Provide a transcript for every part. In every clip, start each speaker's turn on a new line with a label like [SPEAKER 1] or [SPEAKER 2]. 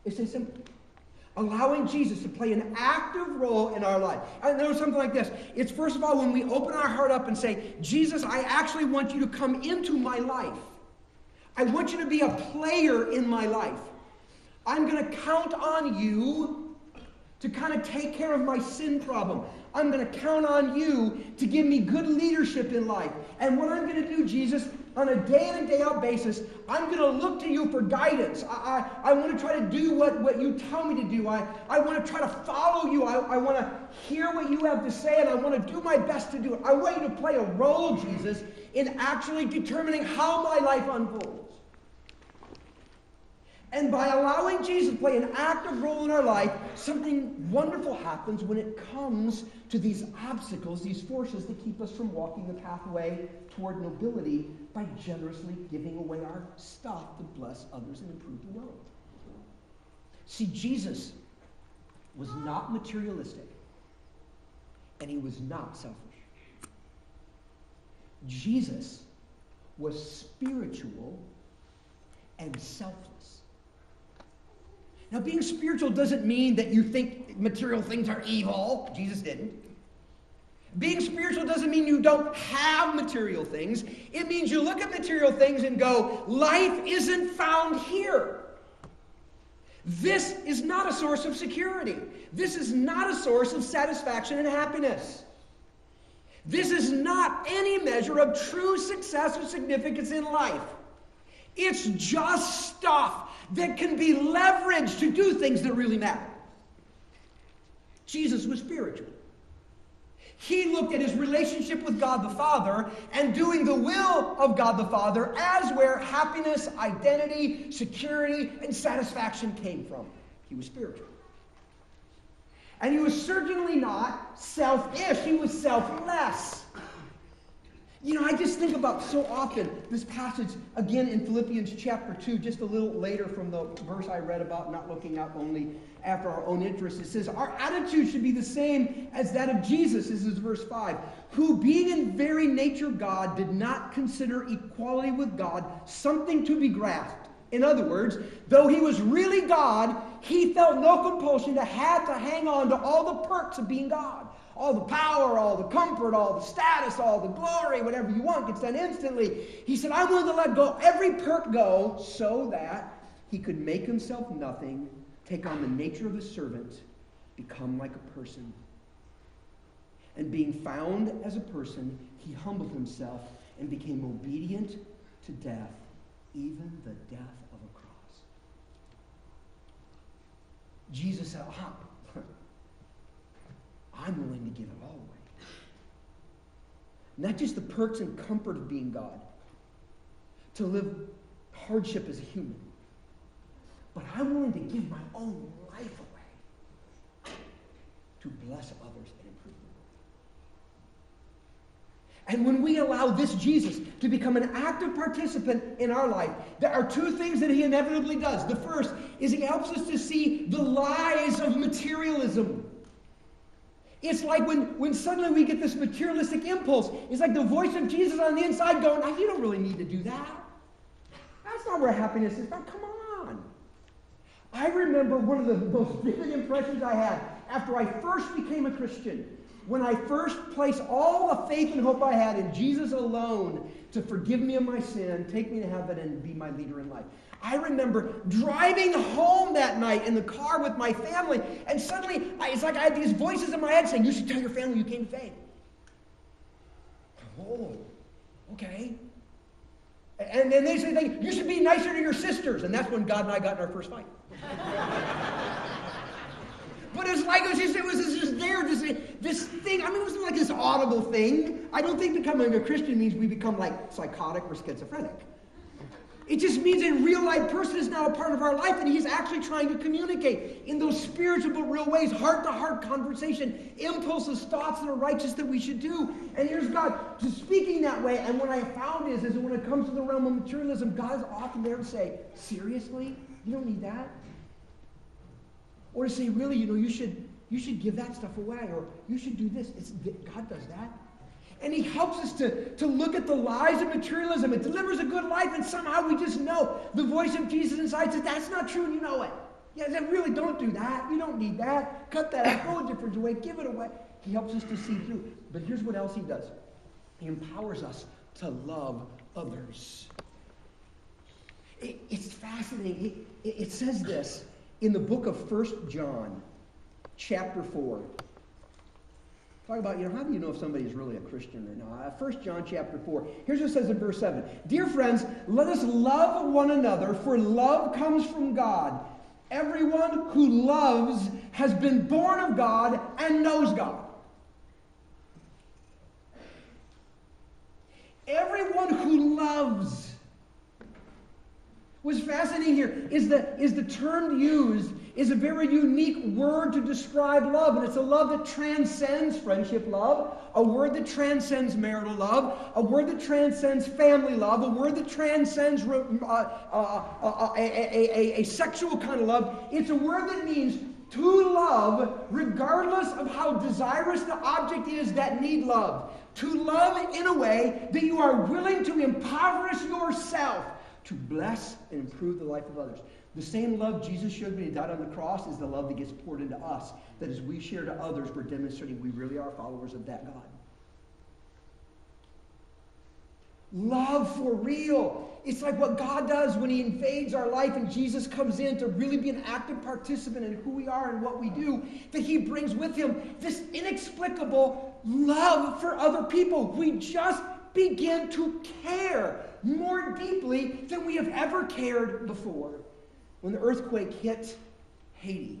[SPEAKER 1] It's so simple. Allowing Jesus to play an active role in our life. And there was something like this. It's first of all when we open our heart up and say, Jesus, I actually want you to come into my life. I want you to be a player in my life. I'm going to count on you to kind of take care of my sin problem. I'm going to count on you to give me good leadership in life. And what I'm going to do, Jesus, on a day in and day out basis, I'm going to look to you for guidance. I want to try to do what you tell me to do. I want to try to follow you. I want to hear what you have to say, and I want to do my best to do it. I want you to play a role, Jesus, in actually determining how my life unfolds. And by allowing Jesus to play an active role in our life, something wonderful happens when it comes to these obstacles, these forces that keep us from walking the pathway toward nobility by generously giving away our stuff to bless others and improve the world. See, Jesus was not materialistic, and he was not selfish. Jesus was spiritual and selfless. Now, being spiritual doesn't mean that you think material things are evil. Jesus didn't. Being spiritual doesn't mean you don't have material things. It means you look at material things and go, life isn't found here. This is not a source of security. This is not a source of satisfaction and happiness. This is not any measure of true success or significance in life. It's just stuff that can be leveraged to do things that really matter. Jesus was spiritual. He looked at his relationship with God the Father and doing the will of God the Father as where happiness, identity, security, and satisfaction came from. He was spiritual. And he was certainly not selfish. He was selfless. You know, I just think about so often this passage, again in Philippians chapter 2, just a little later from the verse I read about not looking out only after our own interests. It says, our attitude should be the same as that of Jesus. This is verse 5. Who, being in very nature God, did not consider equality with God something to be grasped. In other words, though he was really God, he felt no compulsion to have to hang on to all the perks of being God. All the power, all the comfort, all the status, all the glory, whatever you want gets done instantly. He said, I'm willing to let go, every perk go, so that he could make himself nothing, take on the nature of a servant, become like a person. And being found as a person, he humbled himself and became obedient to death, even the death of a cross. Jesus said, I'm willing to give it all away. Not just the perks and comfort of being God, to live hardship as a human, but I'm willing to give my own life away to bless others and improve the world. And when we allow this Jesus to become an active participant in our life, there are two things that he inevitably does. The first is he helps us to see the lies of materialism. It's like when suddenly we get this materialistic impulse. It's like the voice of Jesus on the inside going, oh, you don't really need to do that. That's not where happiness is. Come on. I remember one of the most vivid impressions I had after I first became a Christian, when I first placed all the faith and hope I had in Jesus alone to forgive me of my sin, take me to heaven, and be my leader in life. I remember driving home that night in the car with my family, and suddenly it's like I had these voices in my head saying, you should tell your family you came to faith. Oh, okay. And then they say, you should be nicer to your sisters. And that's when God and I got in our first fight. But it's like it was just there, this thing. I mean, it wasn't like this audible thing. I don't think becoming a Christian means we become like psychotic or schizophrenic. It just means a real life person is now a part of our life, and he's actually trying to communicate in those spiritual but real ways, heart-to-heart conversation, impulses, thoughts that are righteous that we should do. And here's God just speaking that way. And what I found is that when it comes to the realm of materialism, God is often there to say, seriously? You don't need that? Or to say, really, you should give that stuff away, or you should do this. God does that. And he helps us to look at the lies of materialism. It delivers a good life, and somehow we just know the voice of Jesus inside says, that's not true, and you know it. Yeah, then really don't do that. You don't need that. Cut that out. Go a different way. Give it away. He helps us to see through. But here's what else he does. He empowers us to love others. It's fascinating. It says this in the book of 1 John, chapter 4. Talk about, how do you know if somebody's really a Christian or not? 1 John chapter 4. Here's what it says in verse 7. Dear friends, let us love one another, for love comes from God. Everyone who loves has been born of God and knows God. Everyone who loves. What's fascinating here is the term used is a very unique word to describe love. And it's a love that transcends friendship love, a word that transcends marital love, a word that transcends family love, a word that transcends a sexual kind of love. It's a word that means to love regardless of how desirous the object is that need love. To love in a way that you are willing to impoverish yourself to bless and improve the life of others. The same love Jesus showed when he died on the cross is the love that gets poured into us. That as we share to others, we're demonstrating we really are followers of that God. Love for real. It's like what God does when he invades our life and Jesus comes in to really be an active participant in who we are and what we do, that he brings with him this inexplicable love for other people. We just begin to care more deeply than we have ever cared before. When the earthquake hit Haiti,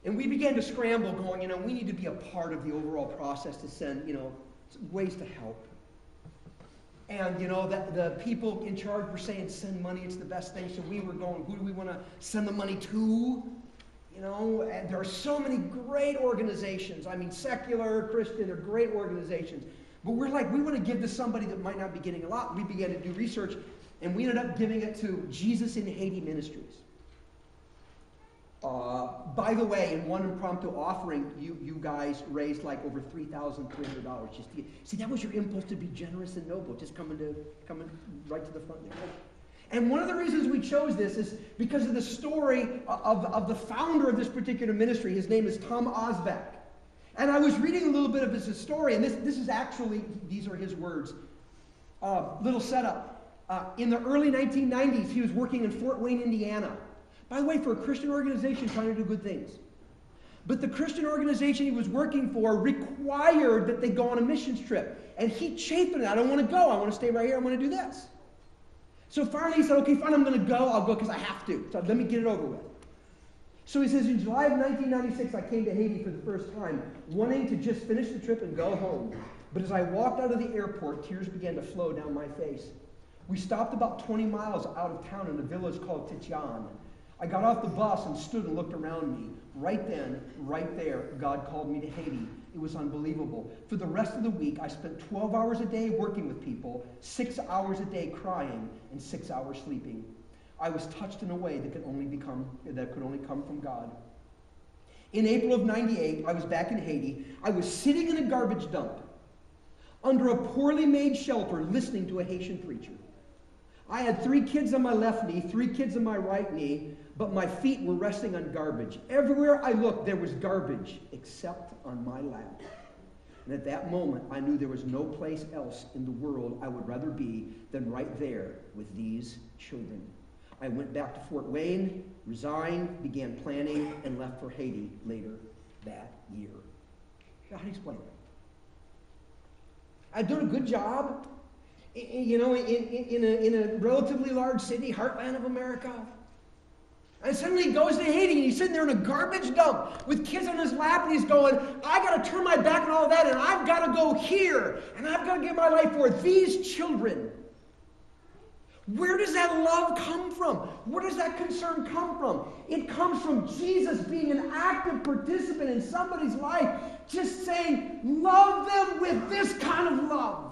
[SPEAKER 1] and we began to scramble going, we need to be a part of the overall process to send, ways to help. And, the people in charge were saying, send money, it's the best thing. So we were going, who do we want to send the money to? And there are so many great organizations. I mean, secular, Christian, they're great organizations. But we're like, we want to give to somebody that might not be getting a lot. We began to do research, and we ended up giving it to Jesus in Haiti Ministries. By the way, in one impromptu offering, you guys raised like over $3,300 just to get. See, that was your impulse to be generous and noble, just coming right to the front there. And one of the reasons we chose this is because of the story of the founder of this particular ministry. His name is Tom Osbeck. And I was reading a little bit of his story, and this is actually, these are his words. Little setup. In the early 1990s, he was working in Fort Wayne, Indiana. By the way, for a Christian organization trying to do good things. But the Christian organization he was working for required that they go on a missions trip. And he chafed it. I don't want to go. I want to stay right here. I want to do this. So finally he said, okay, fine, I'm going to go. I'll go because I have to. So let me get it over with. So he says, in July of 1996, I came to Haiti for the first time, wanting to just finish the trip and go home. But as I walked out of the airport, tears began to flow down my face. We stopped about 20 miles out of town in a village called Titian. I got off the bus and stood and looked around me. Right then, right there, God called me to Haiti. It was unbelievable. For the rest of the week, I spent 12 hours a day working with people, 6 hours a day crying, and 6 hours sleeping. I was touched in a way that could only come from God. In April of 98, I was back in Haiti. I was sitting in a garbage dump under a poorly made shelter listening to a Haitian preacher. I had 3 kids on my left knee, 3 kids on my right knee, but my feet were resting on garbage. Everywhere I looked, there was garbage, except on my lap. And at that moment, I knew there was no place else in the world I would rather be than right there with these children. I went back to Fort Wayne, resigned, began planning, and left for Haiti later that year. Now, how do you explain that? I'd done a good job, in a relatively large city, heartland of America. And suddenly he goes to Haiti, and he's sitting there in a garbage dump with kids on his lap, and he's going, I got to turn my back on all that, and I've got to go here, and I've got to give my life for these children. Where does that love come from? Where does that concern come from? It comes from Jesus being an active participant in somebody's life, just saying, love them with this kind of love.